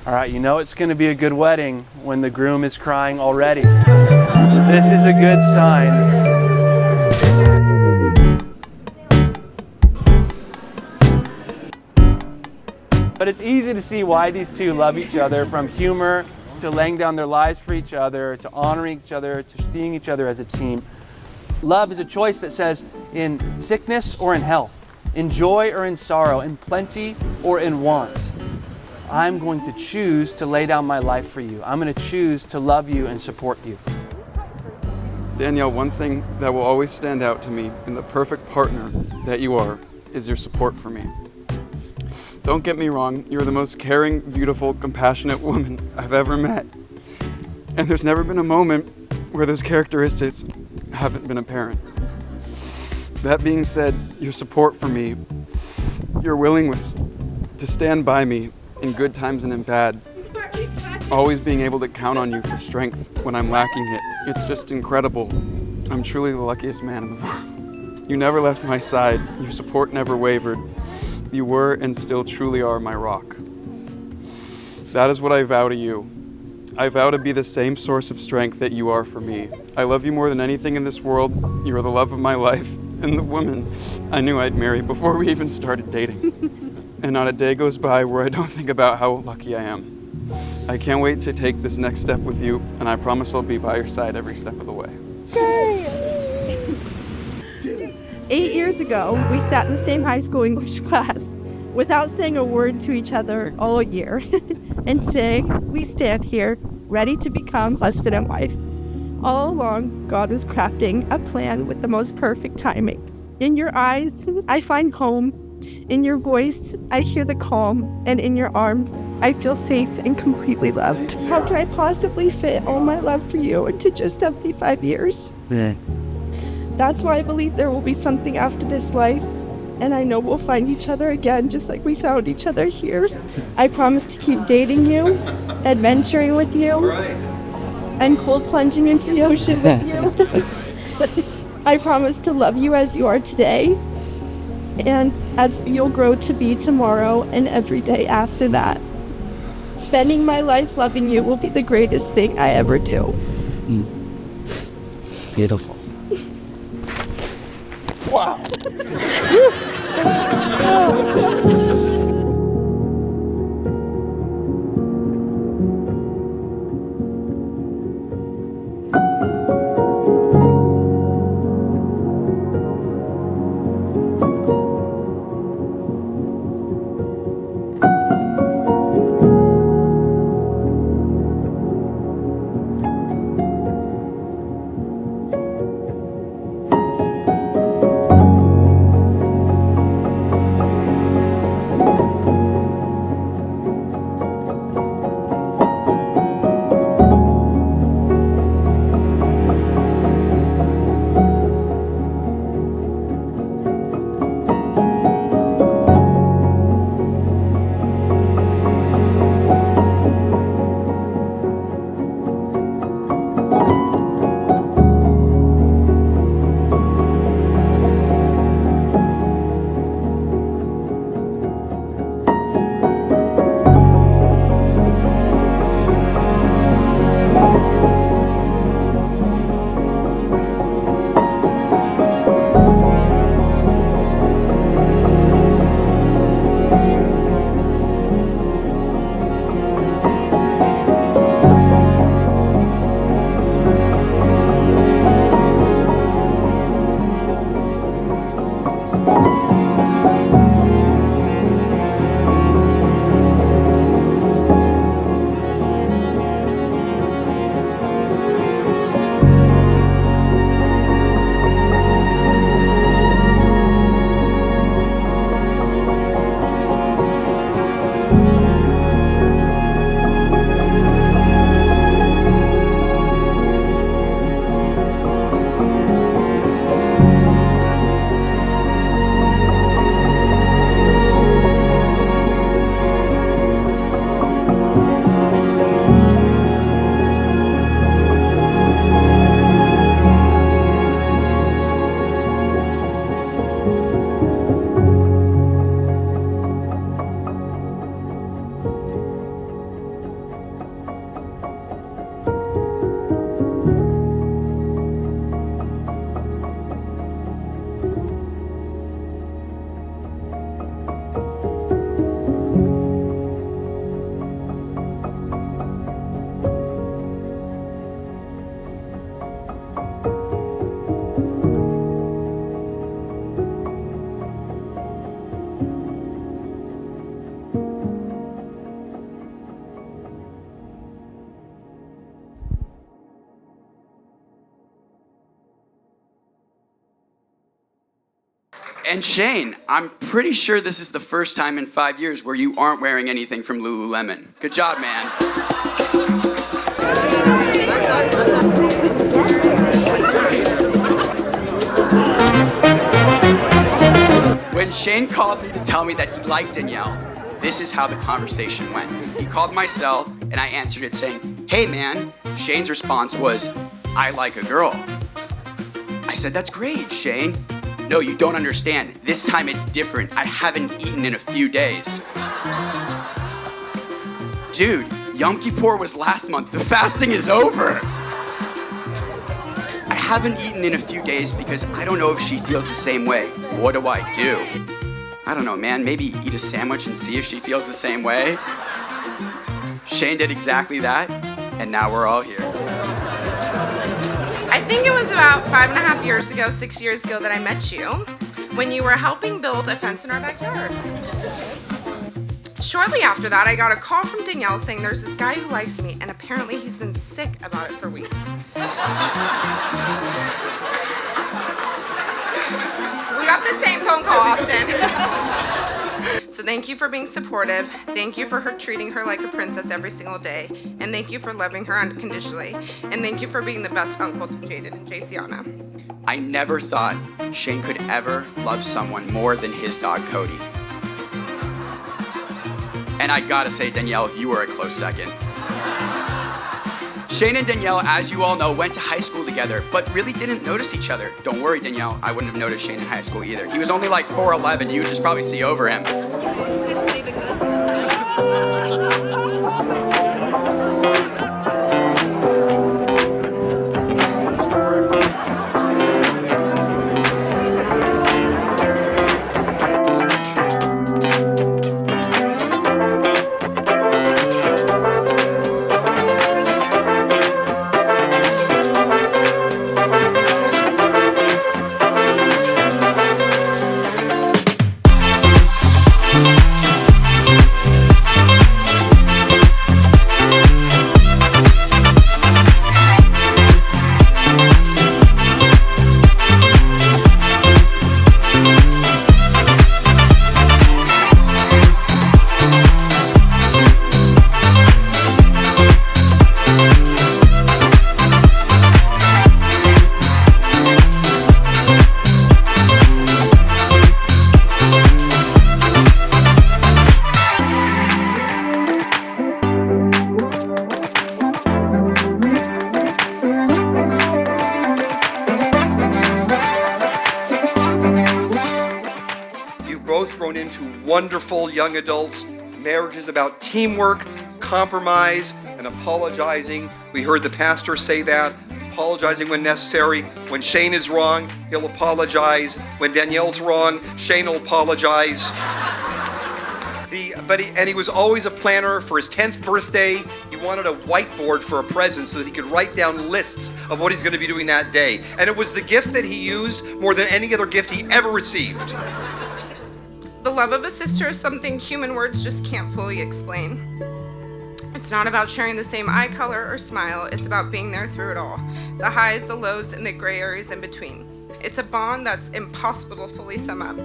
All right, you know it's going to be a good wedding when the groom is crying already. This is a good sign. But it's easy to see why these two love each other, from humor to laying down their lives for each other, to honoring each other, to seeing each other as a team. Love is a choice that says, in sickness or in health, in joy or in sorrow, in plenty or in want, I'm going to choose to lay down my life for you. I'm going to choose to love you and support you. Danielle, one thing that will always stand out to me in the perfect partner that you are is your support for me. Don't get me wrong, you're the most caring, beautiful, compassionate woman I've ever met. And there's never been a moment where those characteristics haven't been apparent. That being said, your support for me, your willingness to stand by me in good times and in bad, always being able to count on you for strength when I'm lacking it, it's just incredible. I'm truly the luckiest man in the world. You never left my side, your support never wavered. You were and still truly are my rock. That is what I vow to you. I vow to be the same source of strength that you are for me. I love you more than anything in this world. You are the love of my life and the woman I knew I'd marry before we even started dating. And not a day goes by where I don't think about how lucky I am. I can't wait to take this next step with you, and I promise I'll be by your side every step of the way. Yay! 8 years ago, we sat in the same high school English class without saying a word to each other all year. And today, we stand here ready to become husband and wife. All along, God was crafting a plan with the most perfect timing. In your eyes, I find home. In your voice, I hear the calm. And in your arms, I feel safe and completely loved. How can I possibly fit all my love for you into just 75 years? Yeah. That's why I believe there will be something after this life, and I know we'll find each other again just like we found each other here. I promise to keep dating you, adventuring with you, and cold plunging into the ocean with you. I promise to love you as you are today, and as you'll grow to be tomorrow and every day after that. Spending my life loving you will be the greatest thing I ever do. Beautiful. Wow. And Shane, I'm pretty sure this is the first time in 5 years where you aren't wearing anything from Lululemon. Good job, man. When Shane called me to tell me that he liked Danielle, this is how the conversation went. He called my cell, and I answered it saying, "Hey man." Shane's response was, "I like a girl." I said, "That's great, Shane." "No, you don't understand. This time it's different. I haven't eaten in a few days." Dude, Yom Kippur was last month. The fasting is over. I haven't eaten in a few days because I don't know if she feels the same way. What do I do? I don't know, man. Maybe eat a sandwich and see if she feels the same way. Shane did exactly that, and now we're all here. I think it was about 5.5 years ago, 6 years ago that I met you when you were helping build a fence in our backyard. Shortly after that, I got a call from Danielle saying there's this guy who likes me, and apparently he's been sick about it for weeks. We got the same phone call, Austin. So thank you for being supportive. Thank you for treating her like a princess every single day. And thank you for loving her unconditionally. And thank you for being the best uncle to Jaden and Jayciana. I never thought Shane could ever love someone more than his dog, Cody. And I gotta say, Danielle, you were a close second. Shane and Danielle, as you all know, went to high school together, but really didn't notice each other. Don't worry, Danielle, I wouldn't have noticed Shane in high school either. He was only like 4'11", you would just probably see over him. Wonderful young adults. Marriage is about teamwork, compromise, and apologizing. We heard the pastor say that. Apologizing when necessary. When Shane is wrong, he'll apologize. When Danielle's wrong, Shane will apologize. He was always a planner. For his 10th birthday, he wanted a whiteboard for a present so that he could write down lists of what he's going to be doing that day. And it was the gift that he used more than any other gift he ever received. The love of a sister is something human words just can't fully explain. It's not about sharing the same eye color or smile. It's about being there through it all. The highs, the lows, and the gray areas in between. It's a bond that's impossible to fully sum up.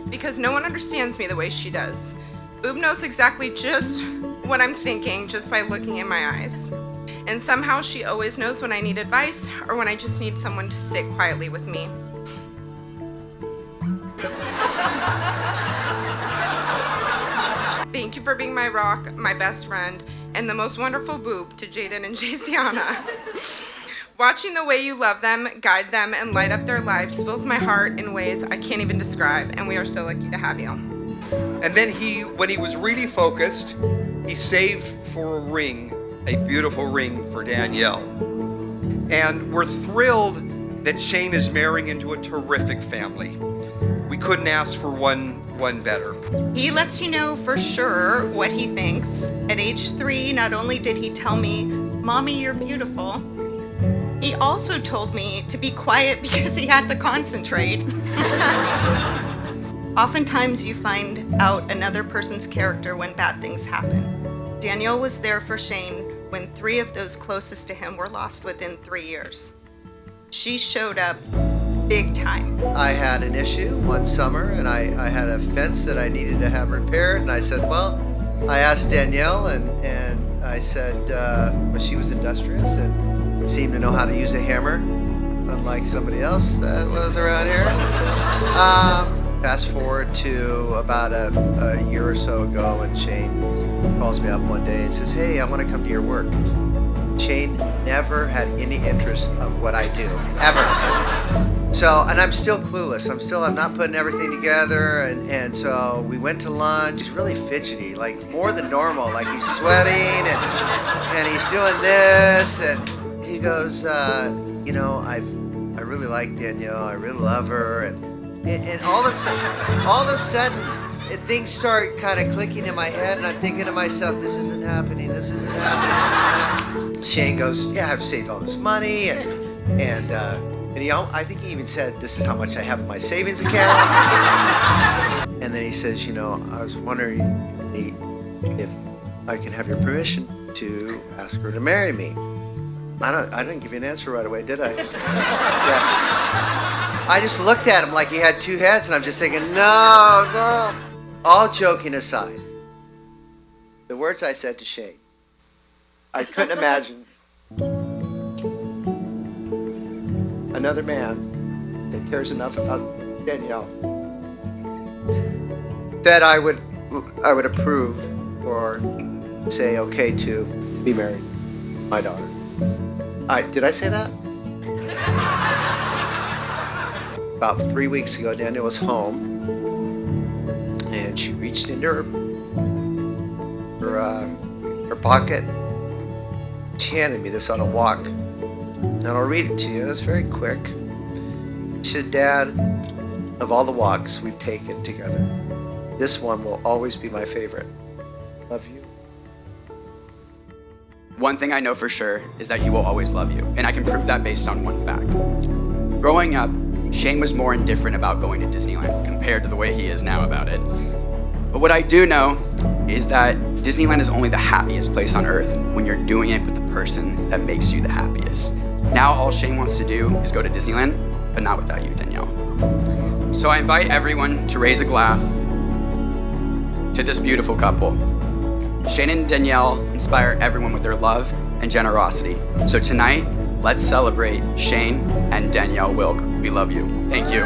Because no one understands me the way she does. Boob knows exactly just what I'm thinking just by looking in my eyes. And somehow she always knows when I need advice or when I just need someone to sit quietly with me. Thank you for being my rock, my best friend, and the most wonderful boob to Jaden and Jayciana. Watching the way you love them, guide them, and light up their lives fills my heart in ways I can't even describe, and we are so lucky to have you. And then when he was really focused, he saved for a ring, a beautiful ring for Danielle. And we're thrilled that Shane is marrying into a terrific family. We couldn't ask for one better. He lets you know for sure what he thinks. At age 3, not only did he tell me, "Mommy, you're beautiful," he also told me to be quiet because he had to concentrate. Oftentimes you find out another person's character when bad things happen. Danielle was there for Shane when 3 of those closest to him were lost within 3 years. She showed up big time. I had an issue one summer, and I had a fence that I needed to have repaired, and I said, well, I asked Danielle, and I said, well, she was industrious and seemed to know how to use a hammer, unlike somebody else that was around here. Fast forward to about a year or so ago, and Shane calls me up one day and says, hey, I want to come to your work. Shane never had any interest of what I do, ever. So, and I'm still clueless. I'm not putting everything together. And so we went to lunch. He's really fidgety, like more than normal. Like he's sweating and he's doing this. And he goes, you know, I really like Danielle. I really love her. And all of a sudden, things start kind of clicking in my head, and I'm thinking to myself, this isn't happening. This isn't happening. Shane goes, yeah, I've saved all this money, and I think he even said, this is how much I have in my savings account. And then he says, you know, I was wondering if I can have your permission to ask her to marry me. I didn't give you an answer right away, did I? Yeah. I just looked at him like he had two heads, and I'm just thinking, no. All joking aside, the words I said to Shane, I couldn't imagine another man that cares enough about Danielle that I would approve or say okay to be married to my daughter. Did I say that? About 3 weeks ago, Danielle was home, and she reached into her pocket. She handed me this on a walk, and I'll read it to you, and it's very quick. She said, Dad, of all the walks we've taken together, this one will always be my favorite. Love you. One thing I know for sure is that he will always love you, and I can prove that based on one fact. Growing up, Shane was more indifferent about going to Disneyland compared to the way he is now about it. But what I do know is that Disneyland is only the happiest place on earth when you're doing it with the person that makes you the happiest. Now all Shane wants to do is go to Disneyland, but not without you, Danielle. So I invite everyone to raise a glass to this beautiful couple. Shane and Danielle inspire everyone with their love and generosity. So tonight, let's celebrate Shane and Danielle Wilk. We love you. Thank you.